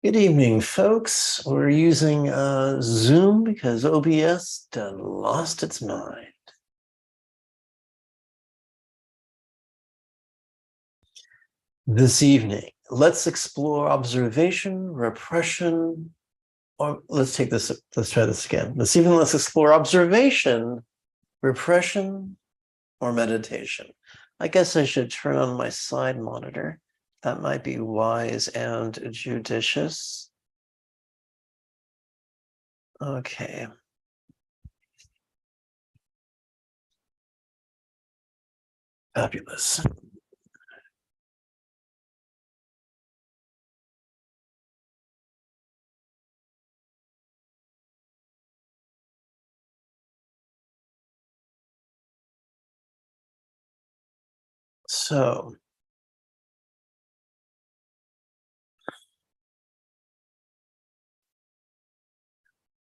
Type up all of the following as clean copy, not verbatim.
Good evening, folks. We're using Zoom because OBS done lost its mind. This evening, let's explore observation, repression, or let's try this again. This evening, let's explore observation, repression, or meditation. I guess I should turn on my side monitor. That might be wise and judicious. Okay. Fabulous. So,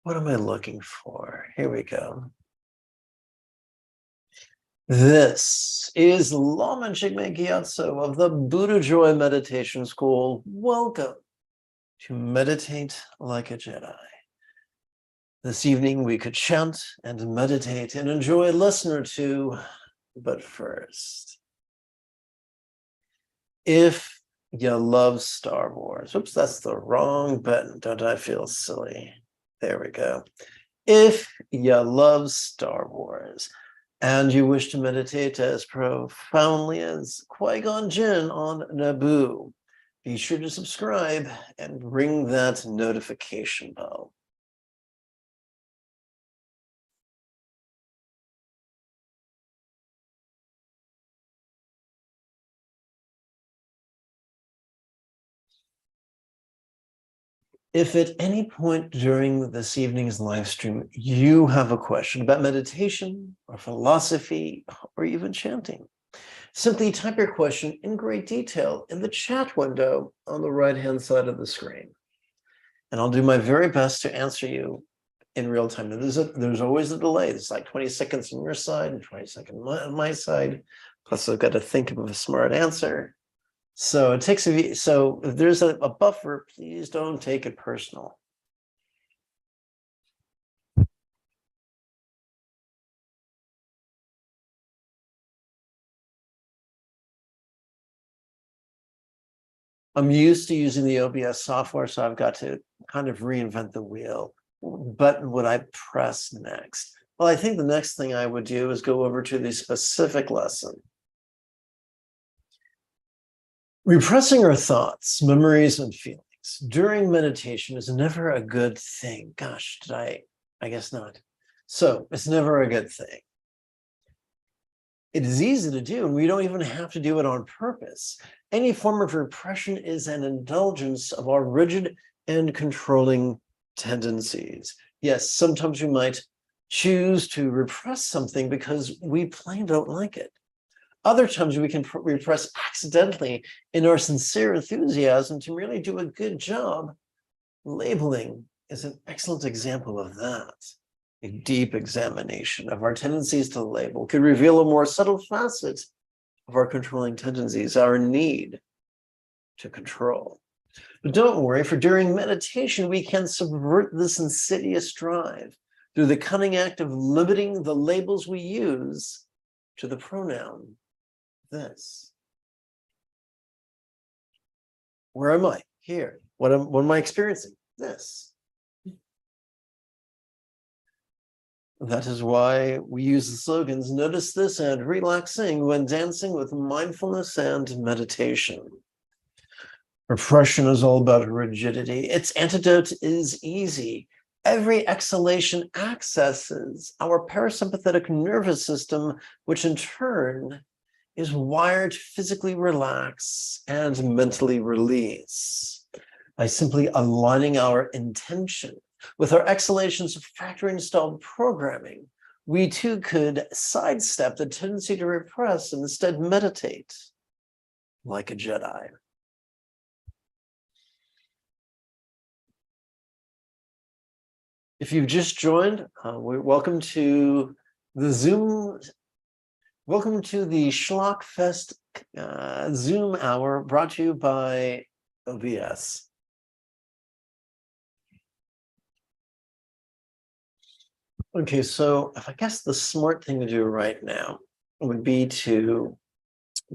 what am I looking for? Here we go. This is Laman Chigme Gyatso of the Buddha Joy Meditation School. Welcome to Meditate Like a Jedi. This evening we could chant and meditate and enjoy a lesson or two, but first, if you love Star Wars, oops, that's the wrong button. Don't I feel silly? There we go. If you love Star Wars, and you wish to meditate as profoundly as Qui-Gon Jinn on Naboo, be sure to subscribe and ring that notification bell. If at any point during this evening's live stream you have a question about meditation or philosophy or even chanting, simply type your question in great detail in the chat window on the right-hand side of the screen. And I'll do my very best to answer you in real time. Now, there's always a delay. It's like 20 seconds on your side and 20 seconds on my side. Plus, I've got to think of a smart answer. So it takes so if there's a buffer, please don't take it personal. I'm used to using the OBS software, so I've got to kind of reinvent the wheel. What button would I press next? Well, I think the next thing I would do is go over to the specific lesson. Repressing our thoughts, memories, and feelings during meditation is never a good thing. Gosh, I guess not. So it's never a good thing. It is easy to do, and we don't even have to do it on purpose. Any form of repression is an indulgence of our rigid and controlling tendencies. Yes, sometimes we might choose to repress something because we plain don't like it. Other times we can repress accidentally in our sincere enthusiasm to really do a good job. Labeling is an excellent example of that. A deep examination of our tendencies to label could reveal a more subtle facet of our controlling tendencies, our need to control. But don't worry, for during meditation, we can subvert this insidious drive through the cunning act of limiting the labels we use to the pronoun this. Where am I? Here. What am I experiencing? This. That is why we use the slogans, notice this and relaxing when dancing with mindfulness and meditation. Repression is all about rigidity. Its antidote is easy. Every exhalation accesses our parasympathetic nervous system, which in turn is wired to physically relax and mentally release. By simply aligning our intention with our exhalations of factory-installed programming, we too could sidestep the tendency to repress and instead meditate like a Jedi. If you've just joined, welcome to the Zoom. Welcome to the Schlockfest Zoom hour brought to you by OBS. Okay, so I guess the smart thing to do right now would be to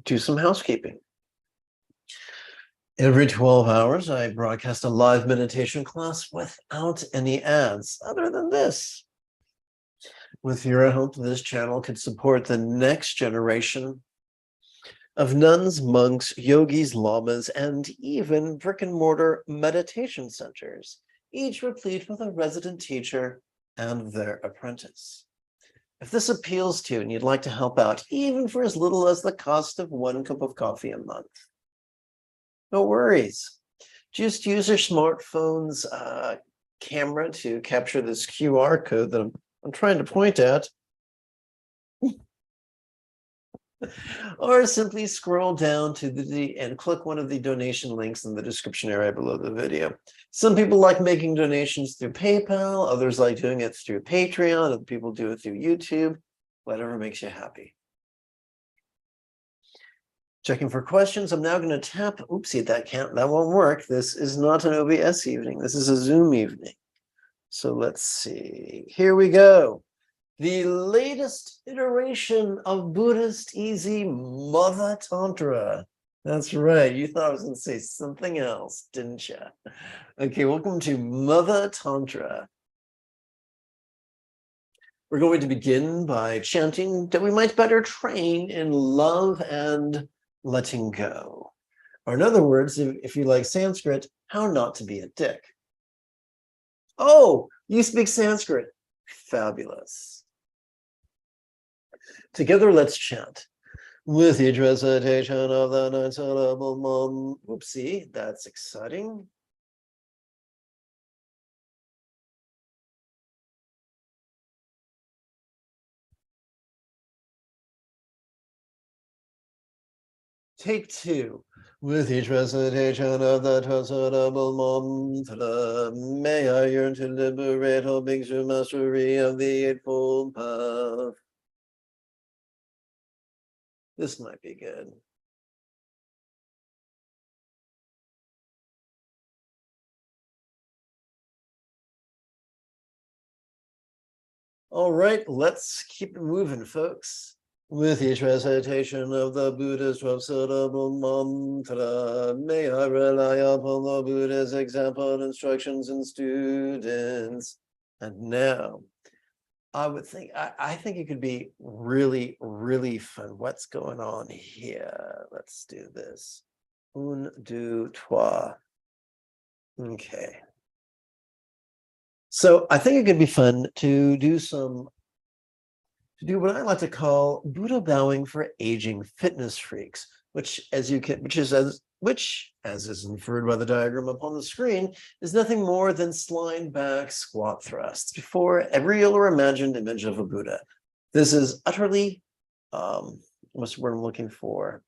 do some housekeeping. Every 12 hours, I broadcast a live meditation class without any ads, other than this. With your help, this channel could support the next generation of nuns, monks, yogis, lamas, and even brick-and-mortar meditation centers, each replete with a resident teacher and their apprentice. If this appeals to you and you'd like to help out, even for as little as the cost of 1 cup of coffee a month, no worries. Just use your smartphone's camera to capture this QR code that I'm trying to point at. Or simply scroll down to and click one of the donation links in the description area below the video. Some people like making donations through PayPal, others like doing it through Patreon, other people do it through YouTube, whatever makes you happy. Checking for questions. I'm now going to tap. Oopsie, that won't work. This is not an OBS evening. This is a Zoom evening. So let's see. Here we go. The latest iteration of Buddhist Easy Mother Tantra. That's right. You thought I was going to say something else, didn't you? Okay, welcome to Mother Tantra. We're going to begin by chanting that we might better train in love and letting go. Or in other words, if you like Sanskrit, how not to be a dick. Oh, you speak Sanskrit. Fabulous. Together, let's chant. With each recitation of the 9-syllable mum. Oopsie, that's exciting. Take 2. With each recitation of the 12-syllable mantra, may I yearn to liberate all beings through mastery of the Eightfold Path. This might be good. All right, let's keep it moving, folks. With each recitation of the Buddha's 12-syllable mantra, may I rely upon the Buddha's example, instructions, and students. And now, I think it could be really, really fun. What's going on here? Let's do this. 1, 2, 3. Okay. So I think it could be fun to do what I like to call Buddha bowing for aging fitness freaks, which as is inferred by the diagram up on the screen, is nothing more than slide back squat thrusts before every real or imagined image of a Buddha. This is utterly, what's the word I'm looking for?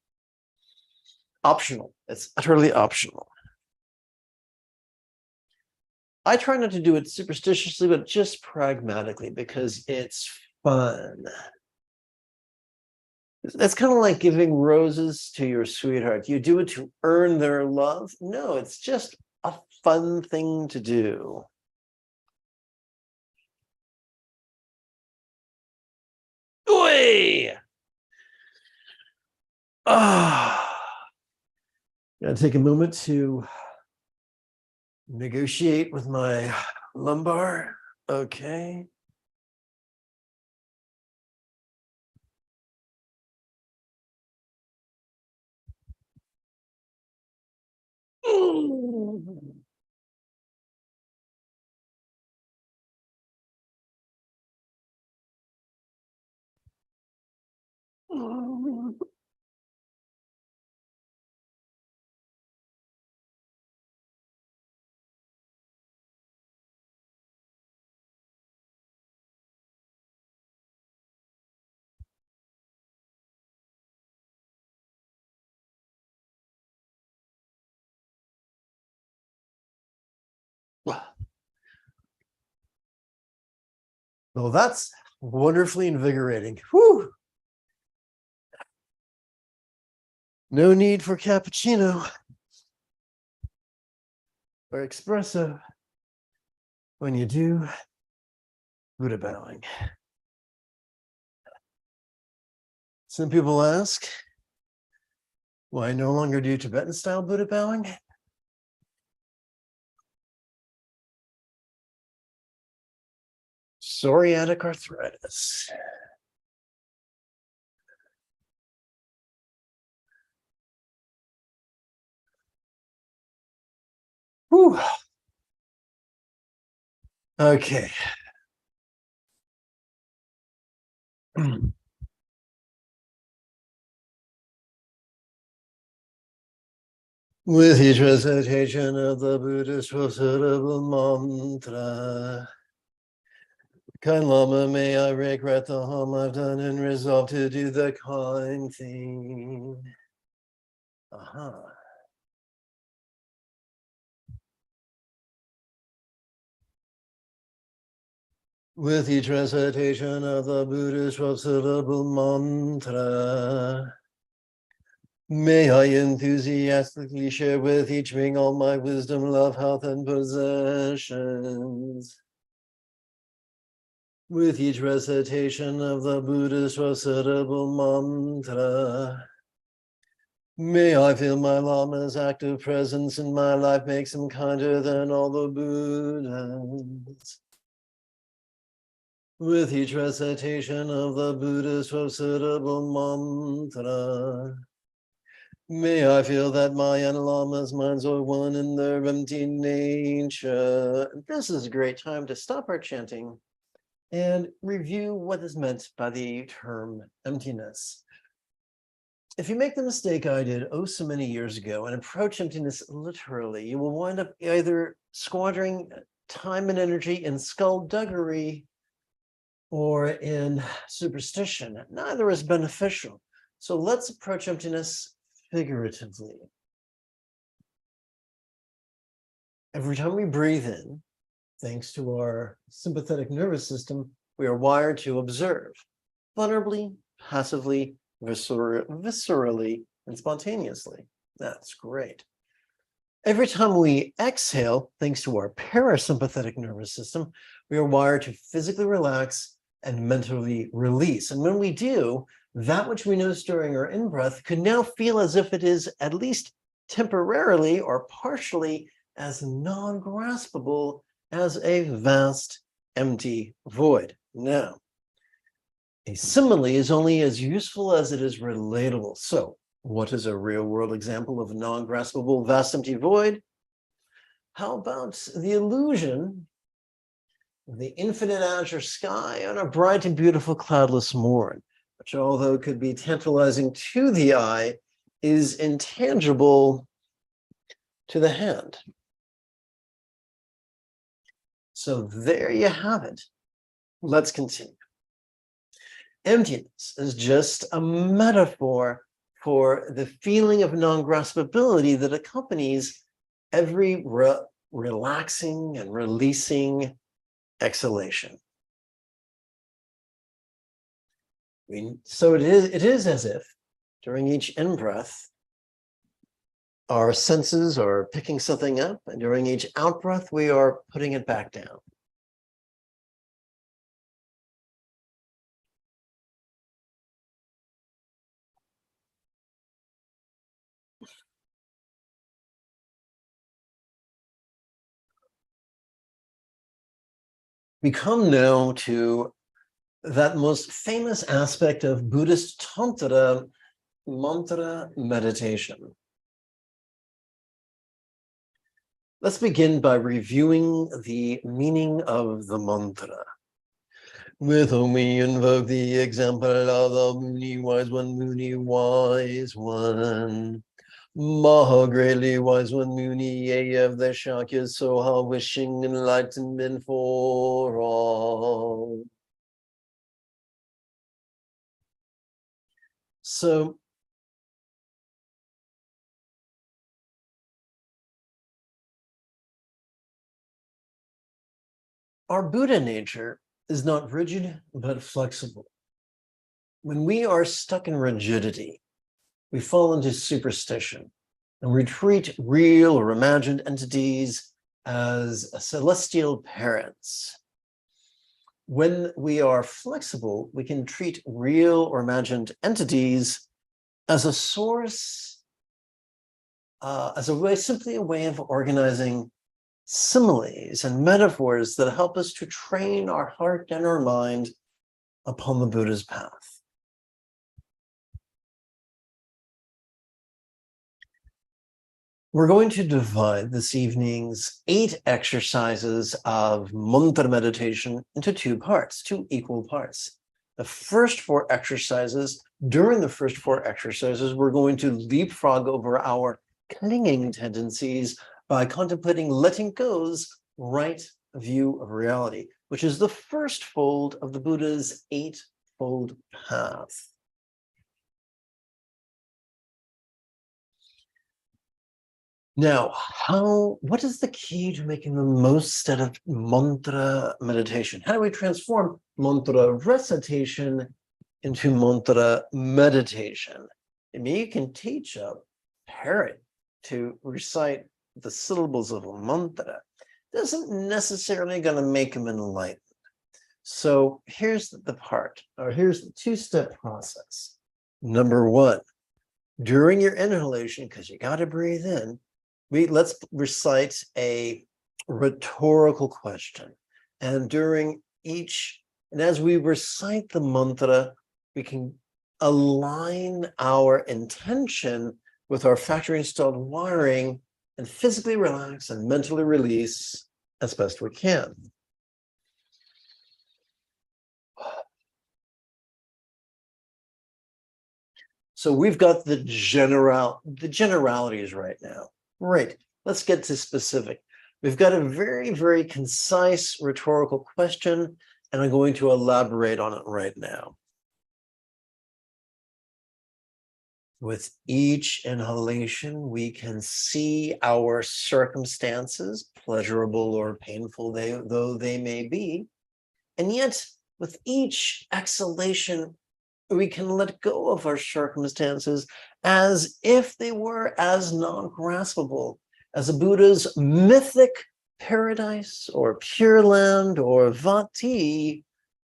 Optional. It's utterly optional. I try not to do it superstitiously, but just pragmatically because it's fun. That's kind of like giving roses to your sweetheart. You do it to earn their love? No, it's just a fun thing to do. Oi! Gotta take a moment to negotiate with my lumbar. Okay. Well, that's wonderfully invigorating. Whew. No need for cappuccino or espresso. When you do, Buddha bowing. Some people ask, why no longer do Tibetan style Buddha bowing? Psoriatic arthritis. Whew. Okay. With each recitation of the Buddhist procitable mantra, kind Lama, may I regret the harm I've done and resolve to do the kind thing. With each recitation of the Buddhist procitable mantra, may I enthusiastically share with each being all my wisdom, love, health, and possessions. With each recitation of the Buddhist recitable mantra, may I feel my Lama's active presence in my life makes him kinder than all the Buddhas. With each recitation of the Buddhist recitable mantra, may I feel that my and Lama's minds are one in their empty nature. This is a great time to stop our chanting and review what is meant by the term emptiness. If you make the mistake I did so many years ago and approach emptiness literally, you will wind up either squandering time and energy in skullduggery or in superstition. Neither is beneficial. So let's approach emptiness figuratively. Every time we breathe in, thanks to our sympathetic nervous system, we are wired to observe, vulnerably, passively, viscerally, and spontaneously. That's great. Every time we exhale, thanks to our parasympathetic nervous system, we are wired to physically relax and mentally release. And when we do, that which we notice during our in-breath could now feel as if it is at least temporarily or partially as non-graspable as a vast, empty void. Now, a simile is only as useful as it is relatable. So, what is a real-world example of a non-graspable, vast, empty void? How about the illusion of the infinite azure sky on a bright and beautiful cloudless morn, which, although could be tantalizing to the eye, is intangible to the hand? So there you have it. Let's continue. Emptiness is just a metaphor for the feeling of non-graspability that accompanies every relaxing and releasing exhalation. So it is as if during each in-breath, our senses are picking something up, and during each out-breath, we are putting it back down. We come now to that most famous aspect of Buddhist Tantra, mantra meditation. Let's begin by reviewing the meaning of the mantra. With whom we invoke the example of the Muni wise one. Maha greatly wise one Muni, yea, of the Shakyas, Soha, wishing enlightenment for all. So, our Buddha nature is not rigid, but flexible. When we are stuck in rigidity, we fall into superstition and we treat real or imagined entities as celestial parents. When we are flexible, we can treat real or imagined entities as a source, simply a way of organizing similes and metaphors that help us to train our heart and our mind upon the Buddha's path. We're going to divide this evening's 8 exercises of mantra meditation into 2 parts, 2 equal parts. The first 4 exercises, during the first 4 exercises, we're going to leapfrog over our clinging tendencies by contemplating letting go's right view of reality, which is the first fold of the Buddha's 8-fold path. Now, what is the key to making the most out of mantra meditation? How do we transform mantra recitation into mantra meditation? I mean, you can teach a parrot to recite the syllables of a mantra. It isn't necessarily going to make him enlightened. So here's the 2-step process. Number 1, during your inhalation, because you got to breathe in, let's recite a rhetorical question. And as we recite the mantra, we can align our intention with our factory installed wiring and physically relax and mentally release as best we can. So we've got the generalities right now. Right, let's get to specific. We've got a very, very concise rhetorical question, and I'm going to elaborate on it right now. With each inhalation, we can see our circumstances, pleasurable or painful though they may be, and yet with each exhalation, we can let go of our circumstances as if they were as non-graspable as the Buddha's mythic paradise or pure land or vati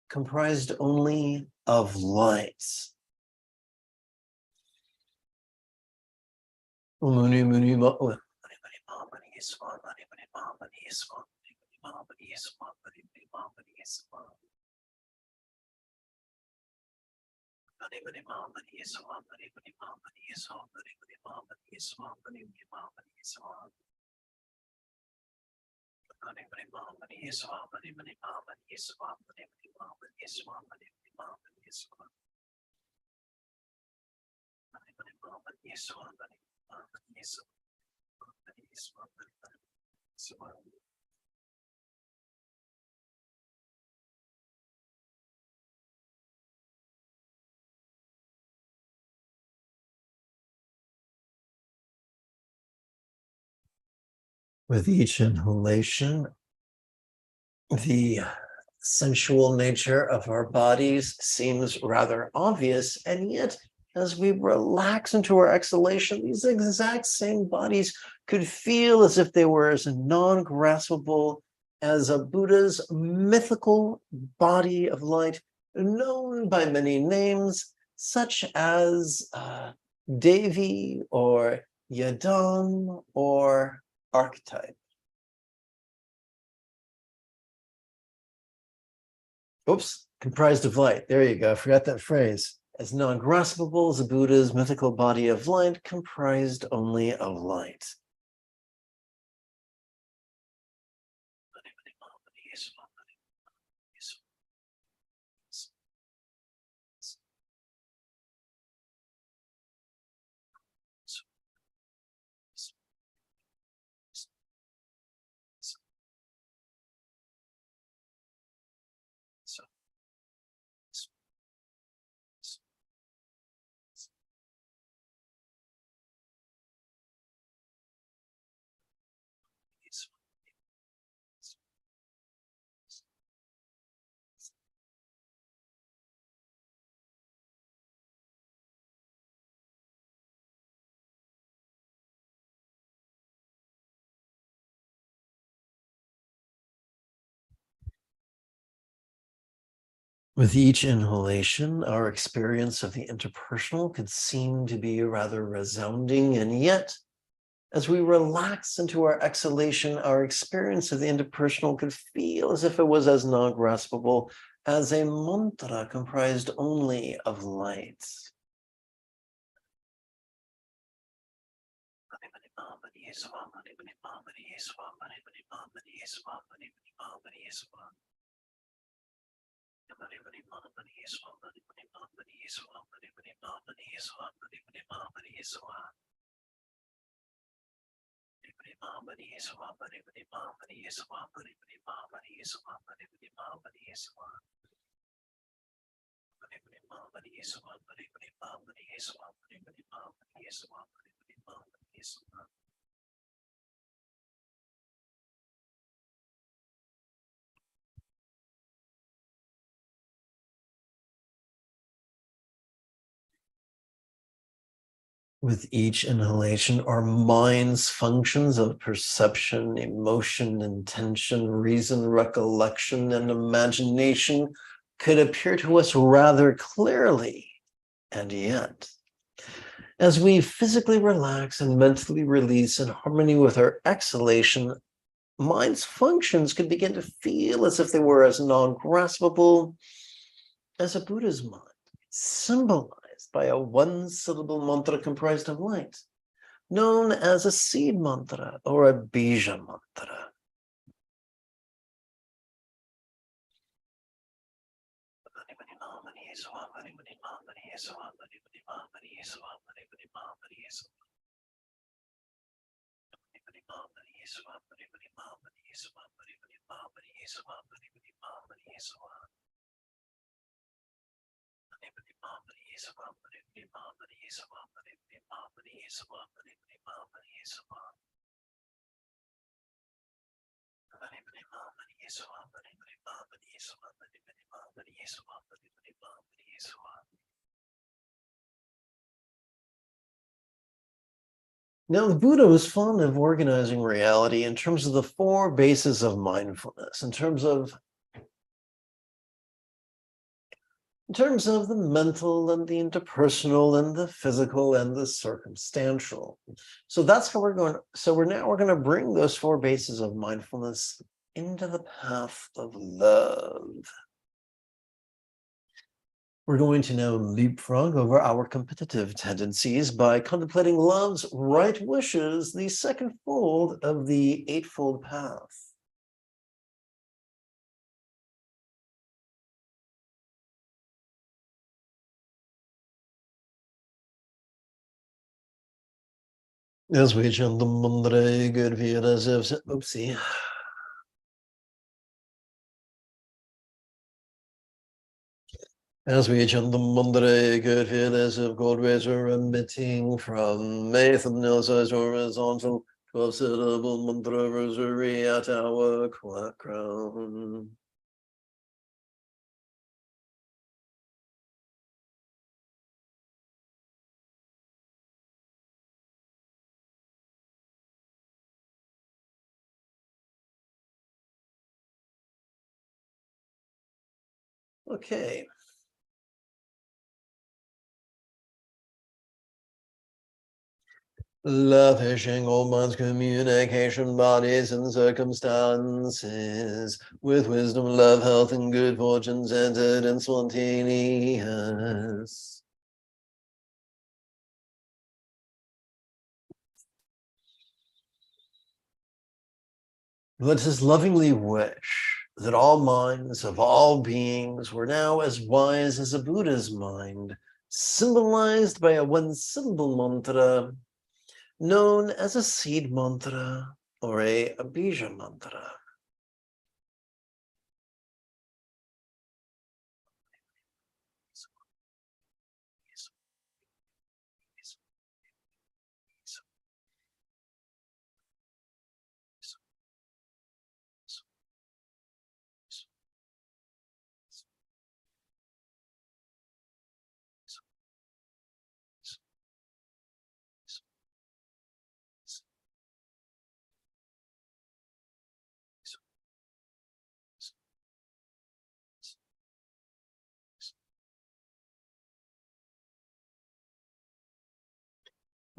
comprised only of light. With each inhalation, the sensual nature of our bodies seems rather obvious, and yet as we relax into our exhalation, these exact same bodies could feel as if they were as non-graspable as a Buddha's mythical body of light, known by many names, such as Devi or Yadam or archetype. Oops, comprised of light. There you go. I forgot that phrase. As non-graspable as the Buddha's mythical body of light, comprised only of light. With each inhalation, our experience of the interpersonal could seem to be rather resounding, and yet, as we relax into our exhalation, our experience of the interpersonal could feel as if it was as non-graspable as a mantra comprised only of light. With each inhalation, our mind's functions of perception, emotion, intention, reason, recollection, and imagination could appear to us rather clearly. And yet, as we physically relax and mentally release in harmony with our exhalation, mind's functions could begin to feel as if they were as non-graspable as a Buddha's mind, symbolized by a one-syllable mantra comprised of light, known as a seed mantra or a bija mantra. Now, the Buddha was fond of organizing reality in terms of the four bases of mindfulness, in terms of the mental and the interpersonal and the physical and the circumstantial. So that's how we're going. So we're going to bring those four bases of mindfulness into the path of love. We're going to now leapfrog over our competitive tendencies by contemplating love's right wishes, the second fold of the Eightfold Path. As we chant the mantra, good feel as if, oopsie. As we chant the mantra, good feel as if gold rays are emitting from a thumbnail-sized horizontal 12-syllable mantra rosary at our crown. Okay. Lavishing all minds, communication, bodies, and circumstances, with wisdom, love, health, and good fortune centered and spontaneous. Let us lovingly wish that all minds of all beings were now as wise as a Buddha's mind, symbolized by a one-syllable mantra known as a seed mantra or a bija mantra.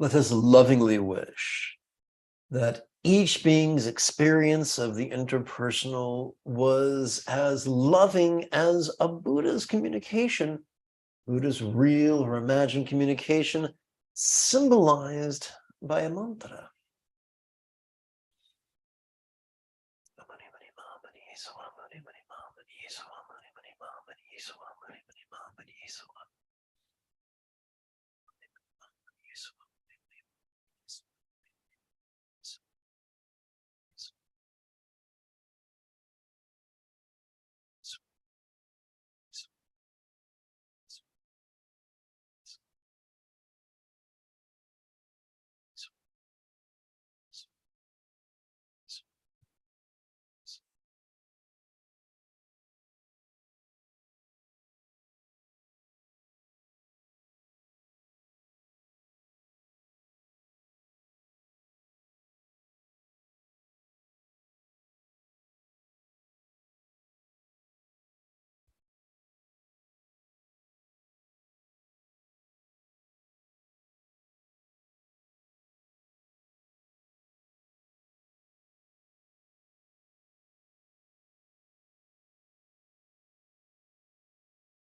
Let us lovingly wish that each being's experience of the interpersonal was as loving as a Buddha's communication, Buddha's real or imagined communication, symbolized by a mantra.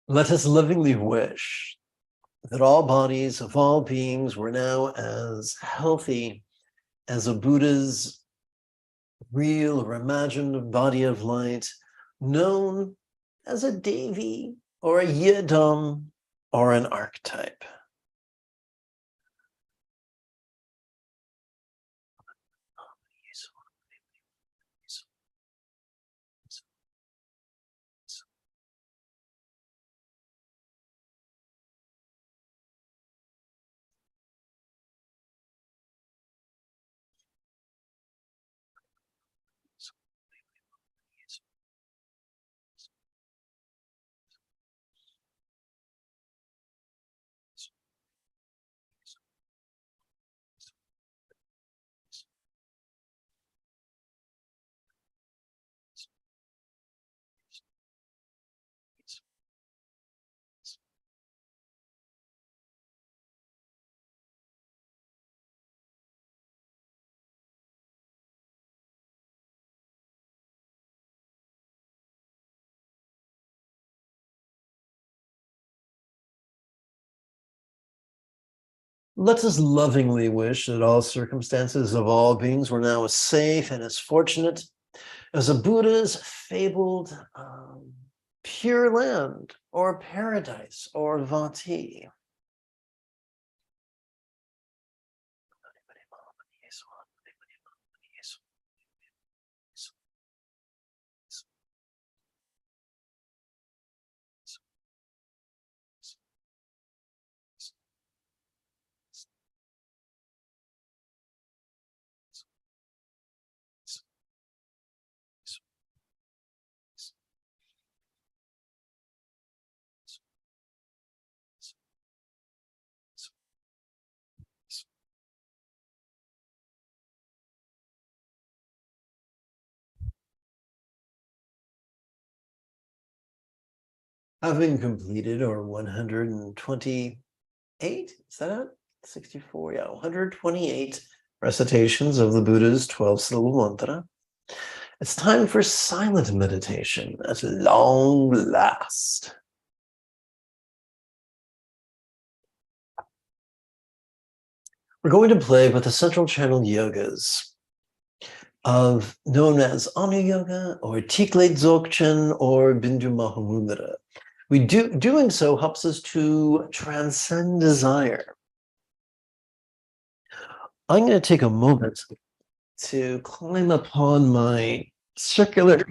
Let us lovingly wish that all bodies of all beings were now as healthy as a Buddha's real or imagined body of light, known as a Devi or a Yidam or an archetype. Let us lovingly wish that all circumstances of all beings were now as safe and as fortunate as a Buddha's fabled pure land or paradise or Vati. Having completed our 128, is that it? 64, yeah, 128 recitations of the Buddha's 12-syllable mantra. It's time for silent meditation at long last. We're going to play with the central channel yogas of known as Anu Yoga or Tikle Dzogchen or Bindu Mahamudra. Doing so helps us to transcend desire. I'm going to take a moment to climb upon my circular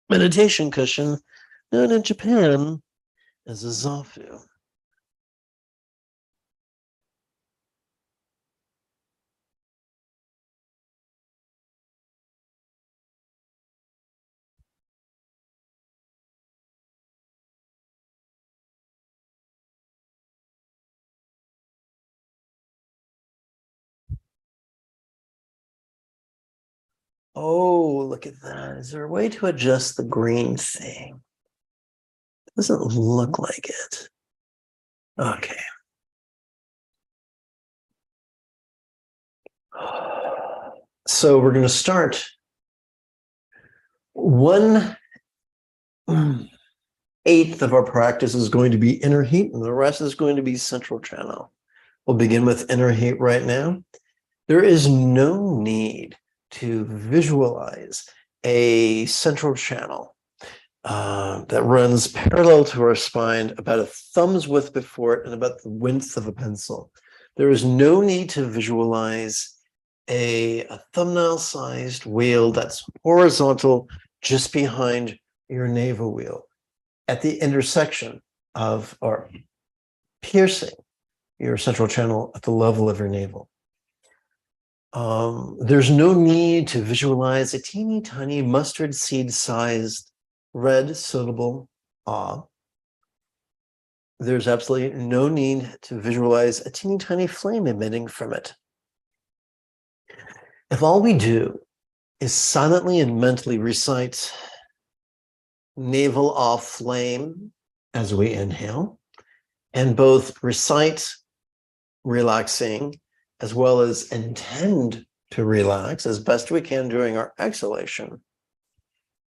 meditation cushion known in Japan as a zafu. Oh, look at that. Is there a way to adjust the green thing? It doesn't look like it. Okay. So we're going to start 1/8 of our practice is going to be inner heat, and the rest is going to be central channel. We'll begin with inner heat right now. There is no need to visualize a central channel that runs parallel to our spine, about a thumb's width before it and about the width of a pencil. There is no need to visualize a thumbnail-sized wheel that's horizontal just behind your navel wheel at the intersection of, or piercing your central channel at the level of your navel. There's no need to visualize a teeny tiny mustard seed sized red syllable ah. There's absolutely no need to visualize a teeny tiny flame emitting from it. If all we do is silently and mentally recite navel off flame as we inhale, and both recite relaxing as well as intend to relax as best we can during our exhalation,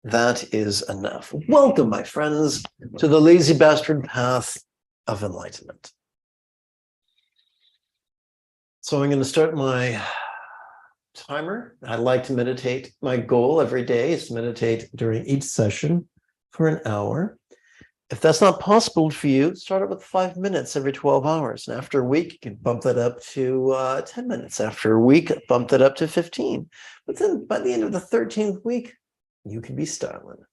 that is enough. Welcome, my friends, to the lazy bastard path of enlightenment. So I'm going to start my timer. I like to meditate. My goal every day is to meditate during each session for an hour. If that's not possible for you, start it with 5 minutes every 12 hours. And after a week, you can bump that up to 10 minutes. After a week, bump that up to 15. But then by the end of the 13th week, you can be styling.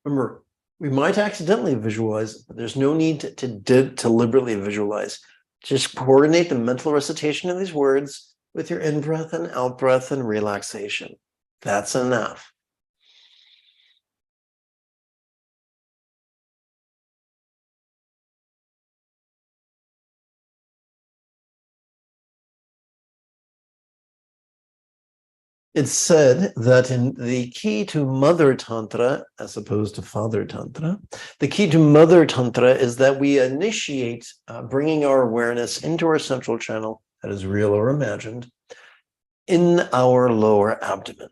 Remember, we might accidentally visualize, but there's no need to deliberately visualize. Just coordinate the mental recitation of these words with your in-breath and out-breath and relaxation. That's enough. It's said that in the key to Mother Tantra, as opposed to Father Tantra, the key to Mother Tantra is that we initiate bringing our awareness into our central channel, that is real or imagined, in our lower abdomen.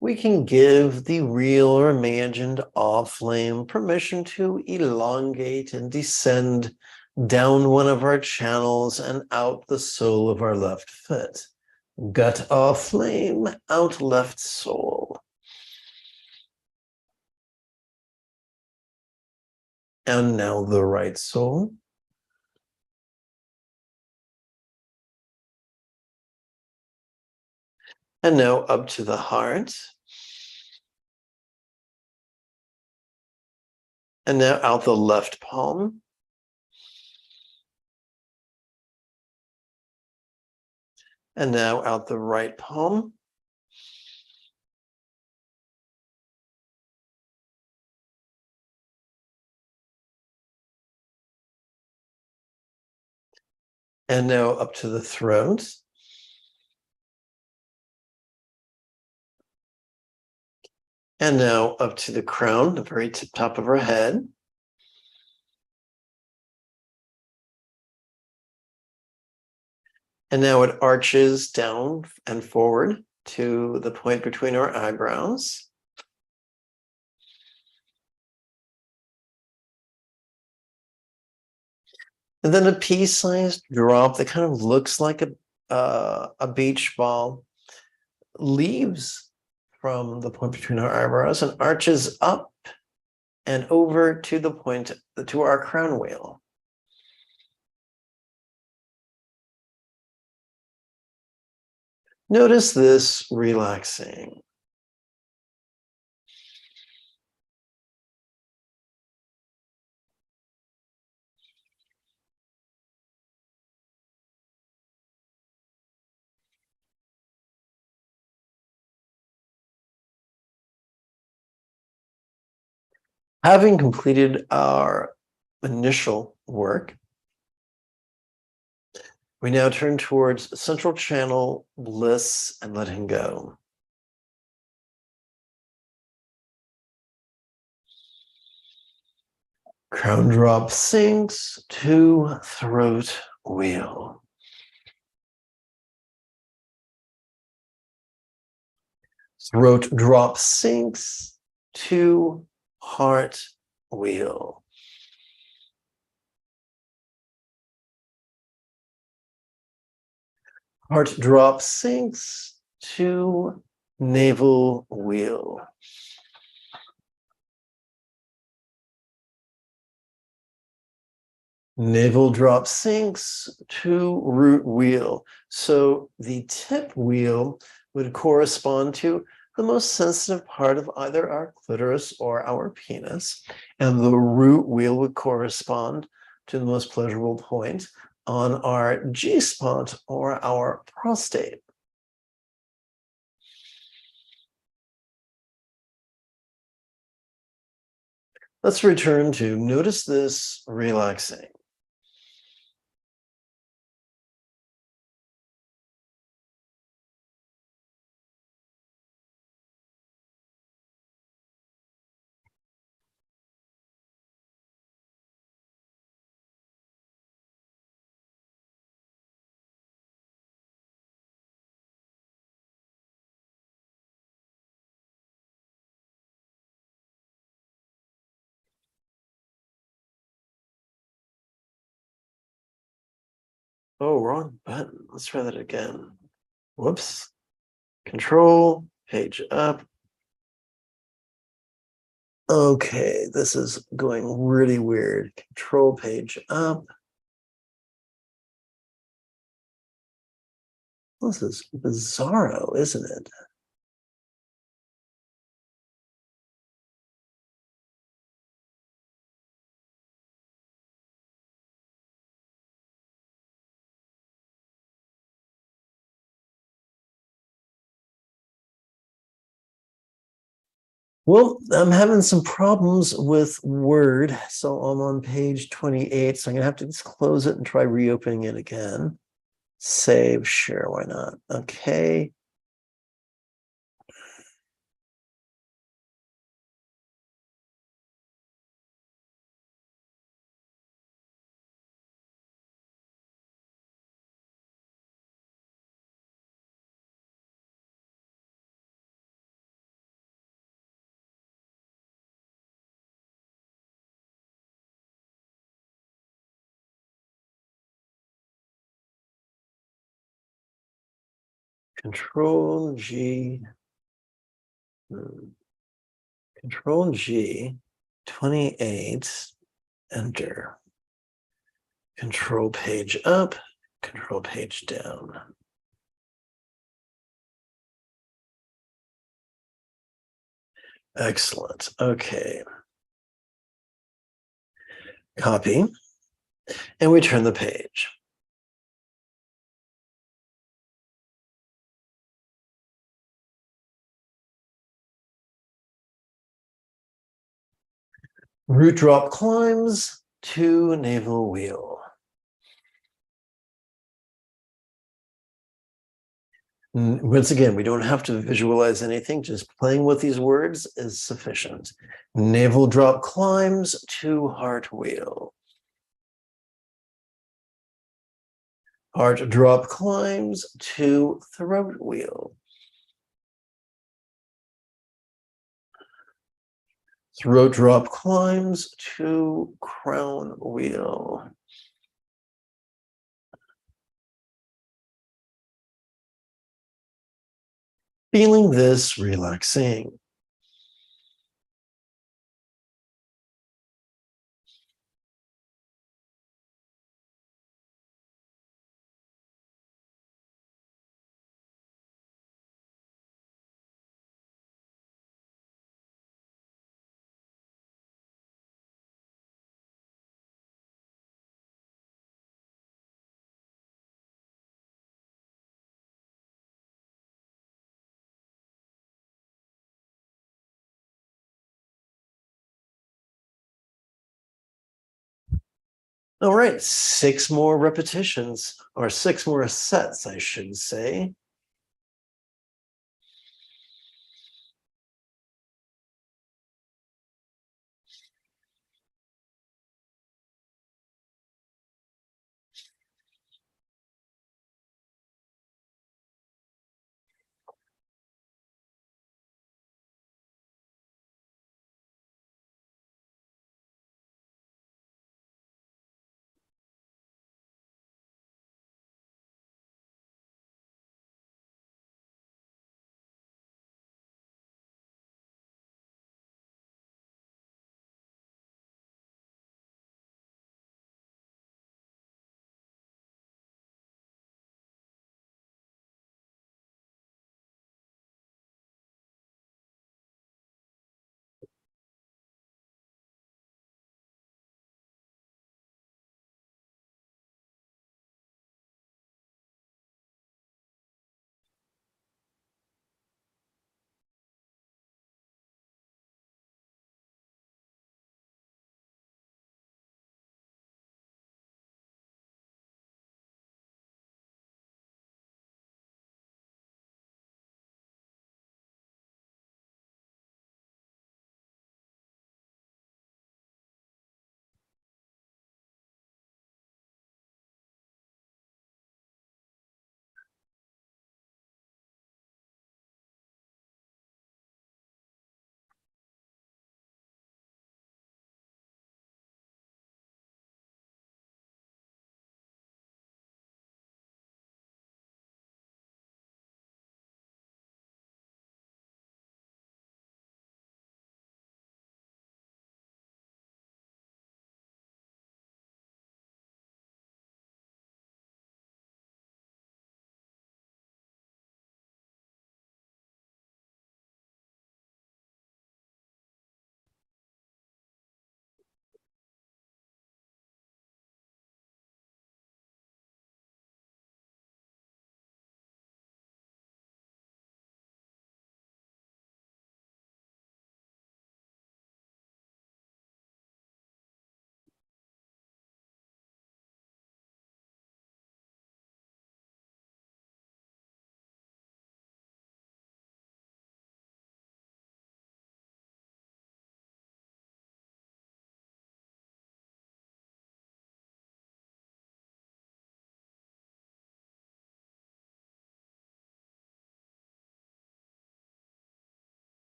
We can give the real or imagined awe flame permission to elongate and descend down one of our channels and out the sole of our left foot. Gut awe flame, out left sole. And now the right sole. And now up to the heart. And now out the left palm. And now out the right palm. And now up to the throat. And now up to the crown, the very top of our head. And now it arches down and forward to the point between our eyebrows. And then a pea-sized drop that kind of looks like a beach ball leaves from the point between our eyebrows and arches up and over to the point to our crown wheel. Notice this relaxing. Having completed our initial work, we now turn towards central channel bliss and letting go. Crown drop sinks to throat wheel. Throat drop sinks to heart wheel. Heart drop sinks to navel wheel. Navel drop sinks to root wheel. So the tip wheel would correspond to the most sensitive part of either our clitoris or our penis, and the root wheel would correspond to the most pleasurable point on our G-spot or our prostate. Let's return to notice this relaxing. Oh, wrong button. Let's try that again. Whoops. Control, page up. Okay, this is going really weird. Control page up. This is bizarro, isn't it? Well, I'm having some problems with Word, so I'm on page 28, so I'm gonna have to just close it and try reopening it again. Save, sure, why not? Okay. Control G. Control G, 28, enter. Control page up, control page down. Excellent. Okay. Copy. And we turn the page. Root drop climbs to navel wheel. Once again, we don't have to visualize anything. Just playing with these words is sufficient. Navel drop climbs to heart wheel. Heart drop climbs to throat wheel. Throat drop climbs to crown wheel. Feeling this relaxing. All right, 6 more repetitions, or 6 more sets, I should say.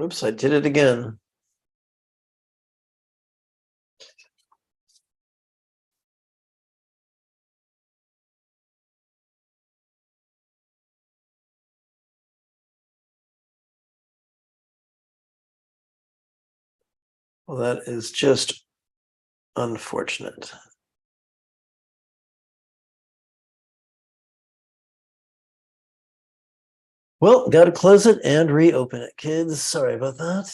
Oops, I did it again. Well, that is just unfortunate. Well, got to close it and reopen it, kids. Sorry about that.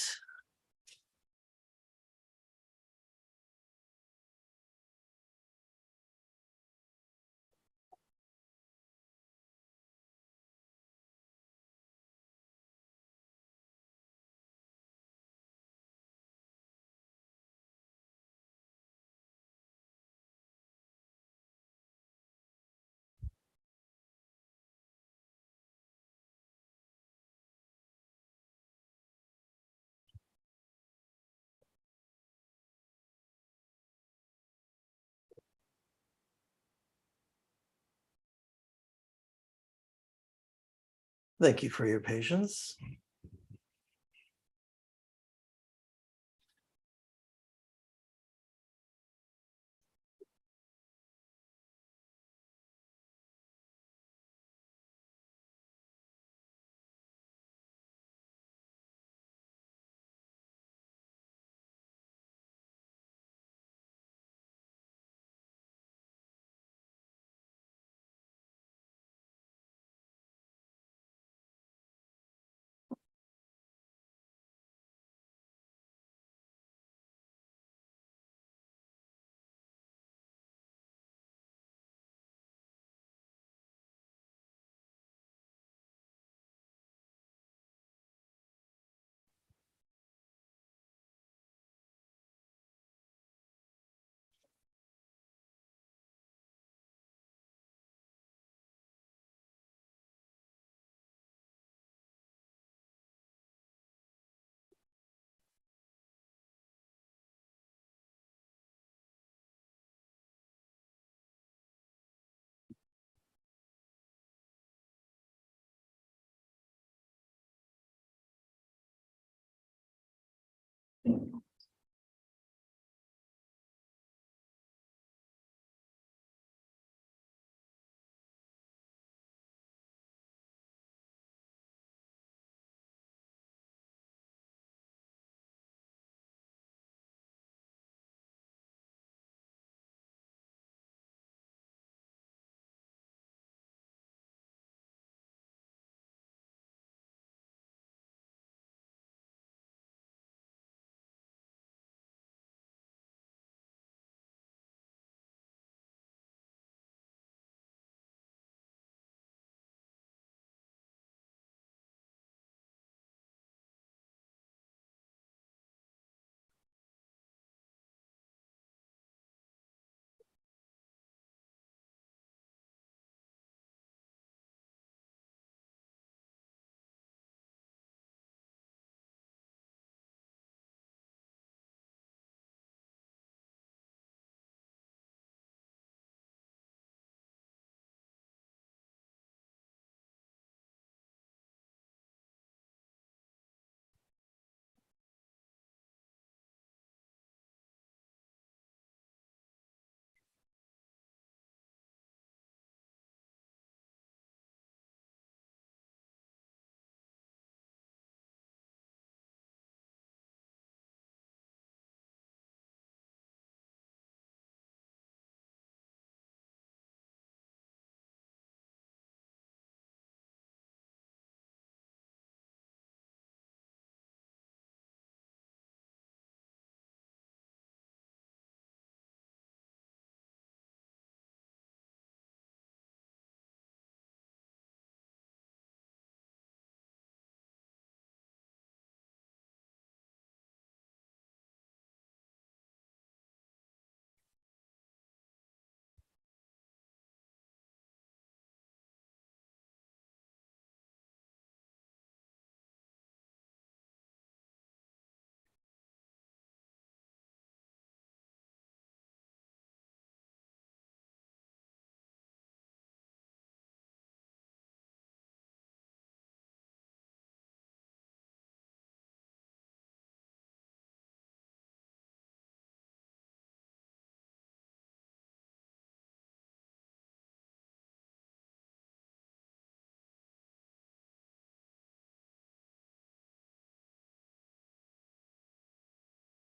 Thank you for your patience.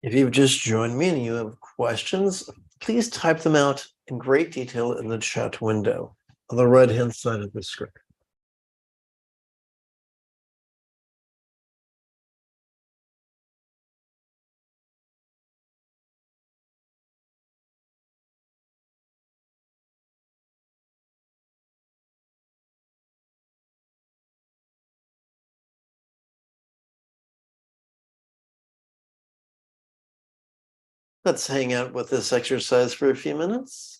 If you've just joined me and you have questions, please type them out in great detail in the chat window on the right-hand side of the screen. Let's hang out with this exercise for a few minutes.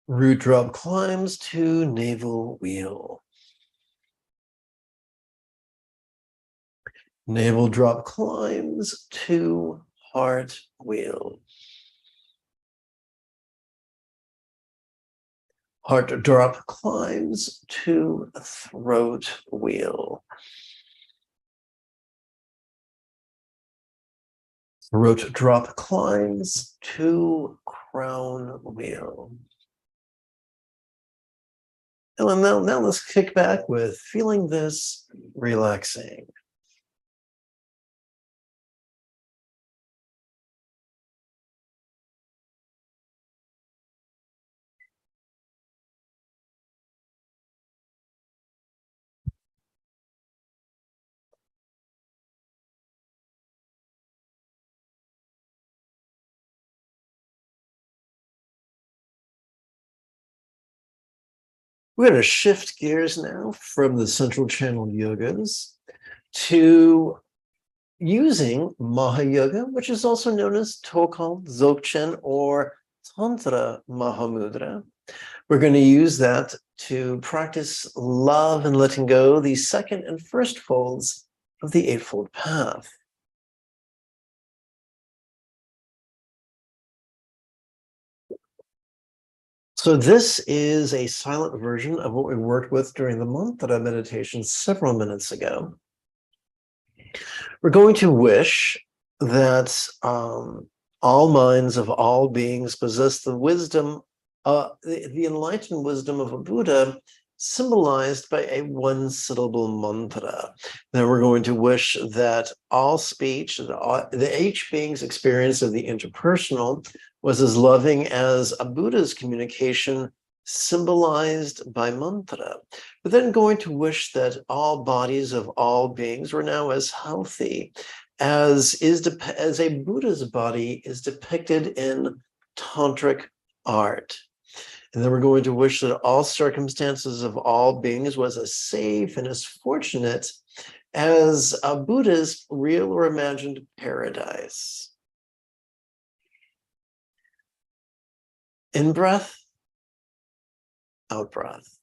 Root drop climbs to navel wheel. Navel drop climbs to heart wheel. Heart drop climbs to throat wheel. Throat drop climbs to crown wheel. And now let's kick back with feeling this relaxing. We're going to shift gears now from the central channel yogas to using Mahayoga, which is also known as Tokal Dzogchen or Tantra Mahamudra. We're going to use that to practice love and letting go, the second and first folds of the Eightfold Path. So this is a silent version of what we worked with during the mantra meditation several minutes ago. We're going to wish that all minds of all beings possess the wisdom, the enlightened wisdom of a Buddha, symbolized by a one-syllable mantra. Then we're going to wish that all speech, the each being's experience of the interpersonal was as loving as a Buddha's communication, symbolized by mantra. We're then going to wish that all bodies of all beings were now as healthy as a Buddha's body is depicted in tantric art. And then we're going to wish that all circumstances of all beings was as safe and as fortunate as a Buddha's real or imagined paradise. In breath, out breath.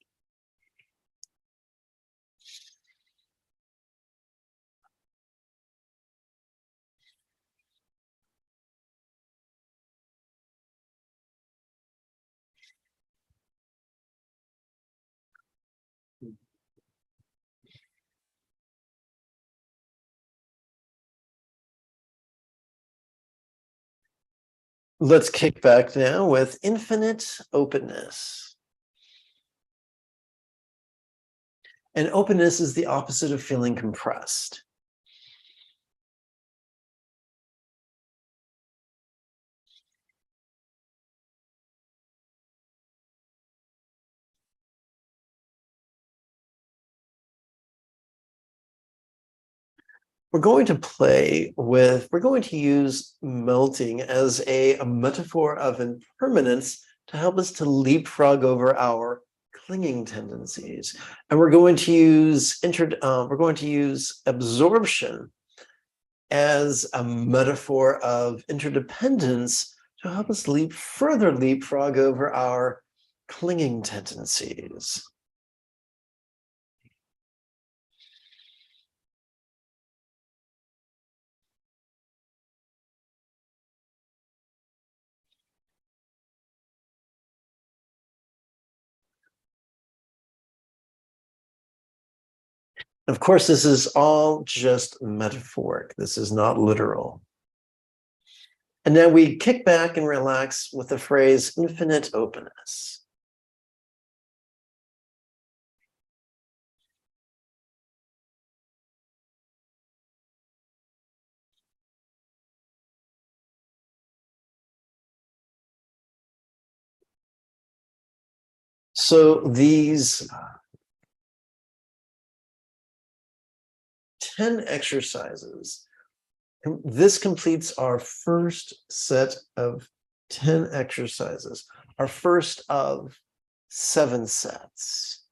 Let's kick back now with infinite openness. And openness is the opposite of feeling compressed. We're going to use melting as a metaphor of impermanence to help us to leapfrog over our clinging tendencies. And we're going to use absorption as a metaphor of interdependence to help us further leapfrog over our clinging tendencies. Of course, this is all just metaphoric. This is not literal. And now we kick back and relax with the phrase infinite openness. So these 10 exercises, this completes our first set of 10 exercises, our first of 7 sets.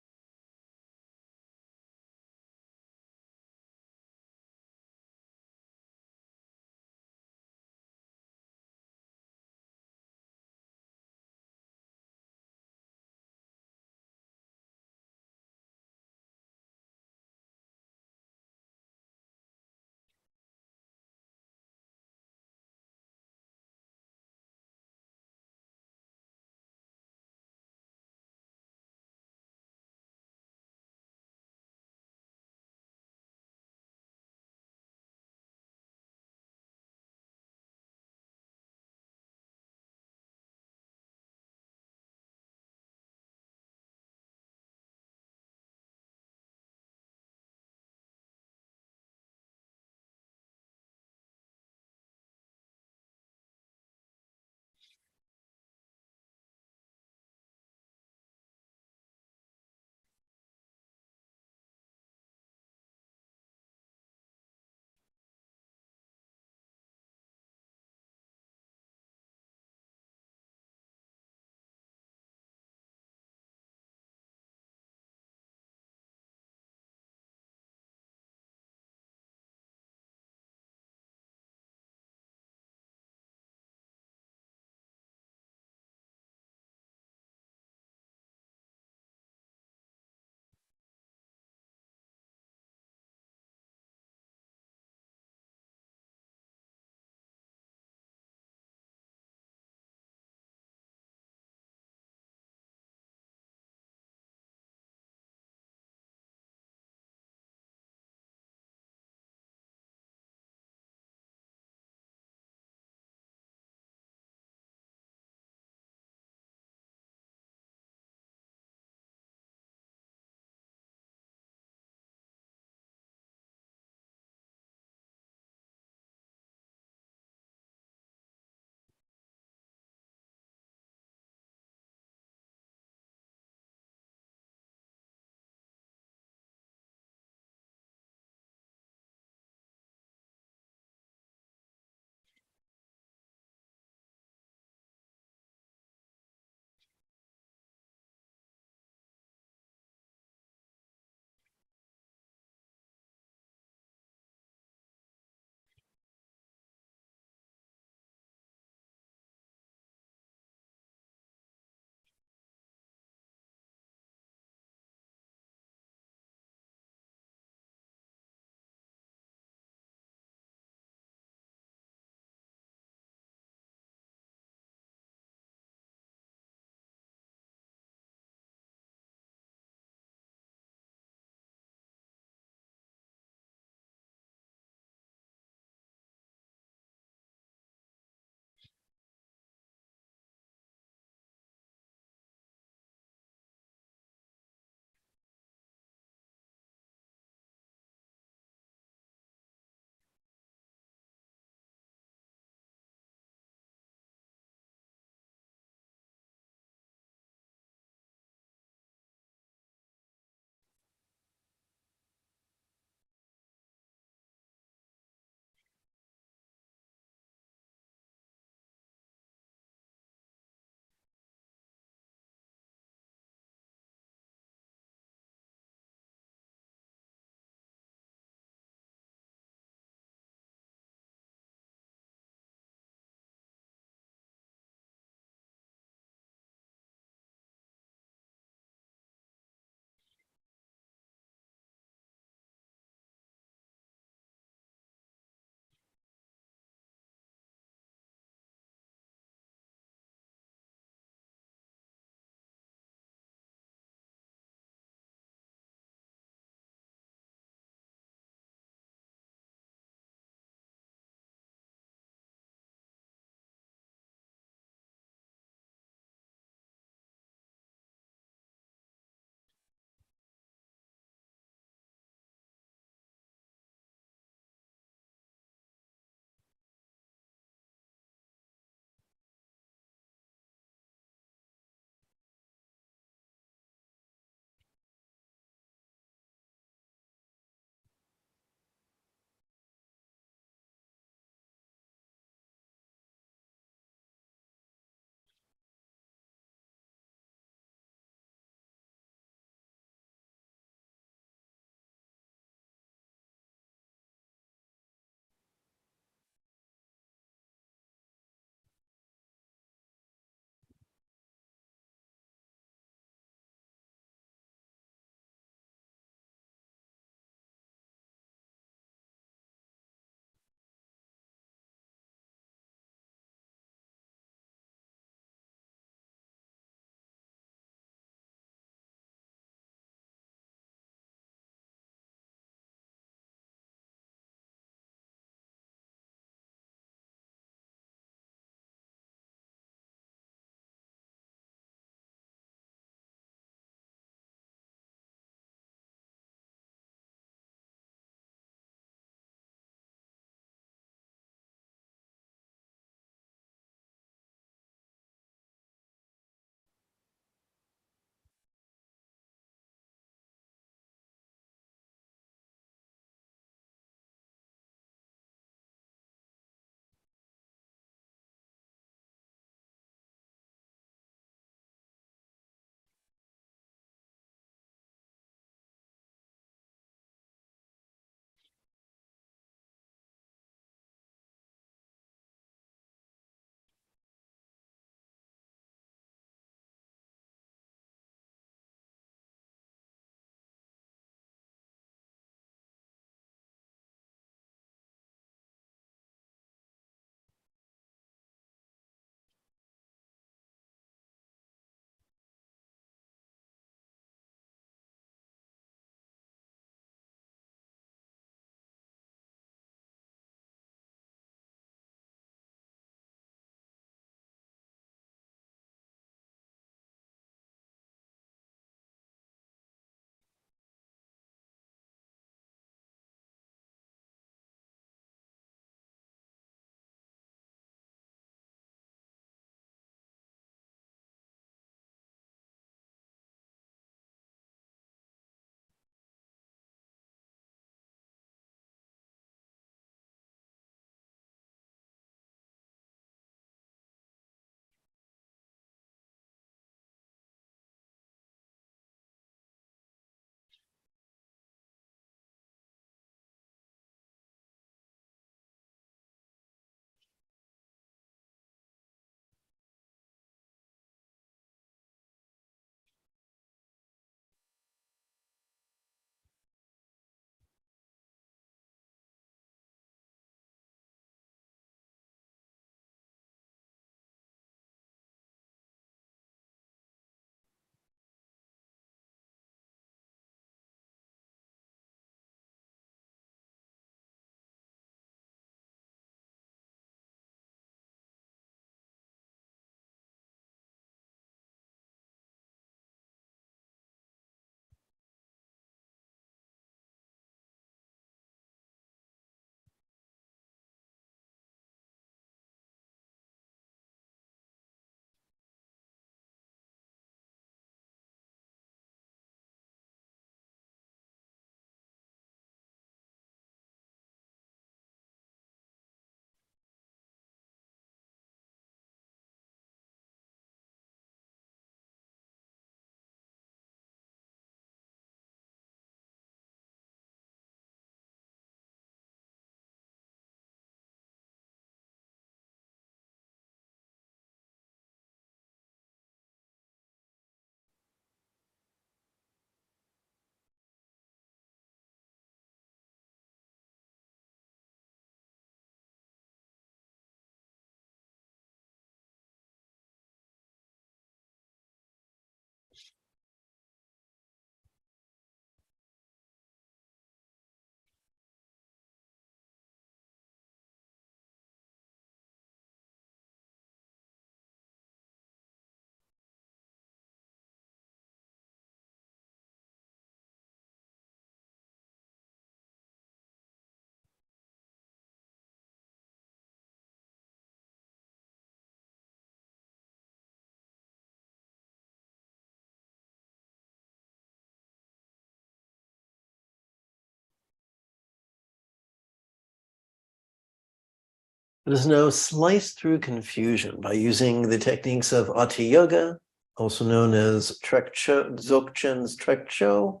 Let us now slice through confusion by using the techniques of Ati Yoga, also known as Dzogchen's Trekcho,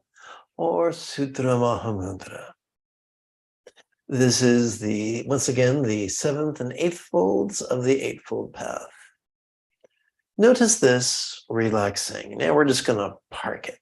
or Sutra Mahamudra. This is once again, the 7th and 8th folds of the Eightfold Path. Notice this relaxing. Now we're just going to park it.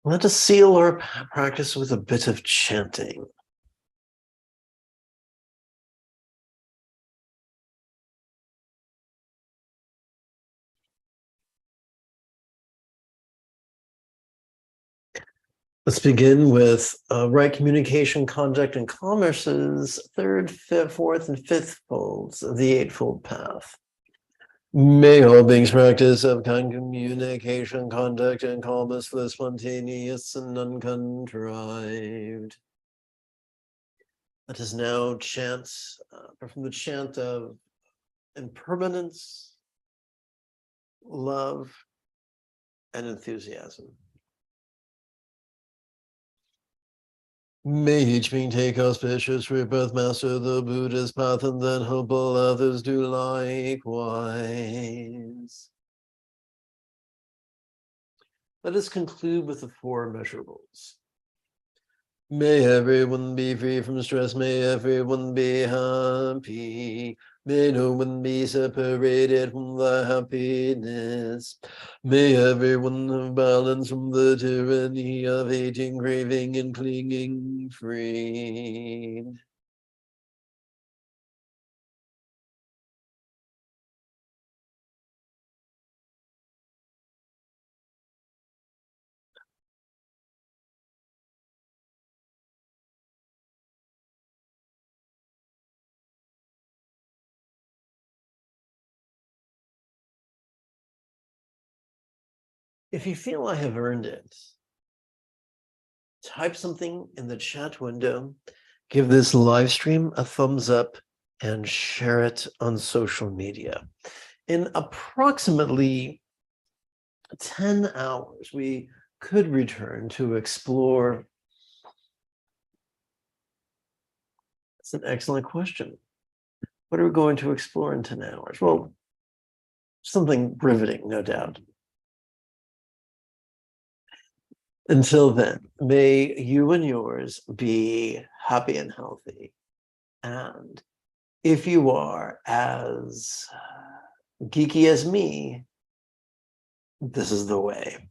Let us seal our practice with a bit of chanting. Let's begin with right communication, conduct, and commerce's third, fifth, fourth, and fifth folds of the Eightfold Path. May all beings practice of kind communication, conduct, and commerce for spontaneous and uncontrived. Let us now chant from the chant of impermanence, love, and enthusiasm. May each being take auspicious rebirth, master the Buddha's path, and then help all others do likewise. Let us conclude with the four measurables. May everyone be free from stress. May everyone be happy. May no one be separated from the happiness. May everyone have balance from the tyranny of hating, craving, and clinging free. If you feel I have earned it, type something in the chat window, give this live stream a thumbs up, and share it on social media. In approximately 10 hours, we could return to explore. That's an excellent question. What are we going to explore in 10 hours? Well, something riveting, no doubt. Until then, may you and yours be happy and healthy. And if you are as geeky as me, this is the way.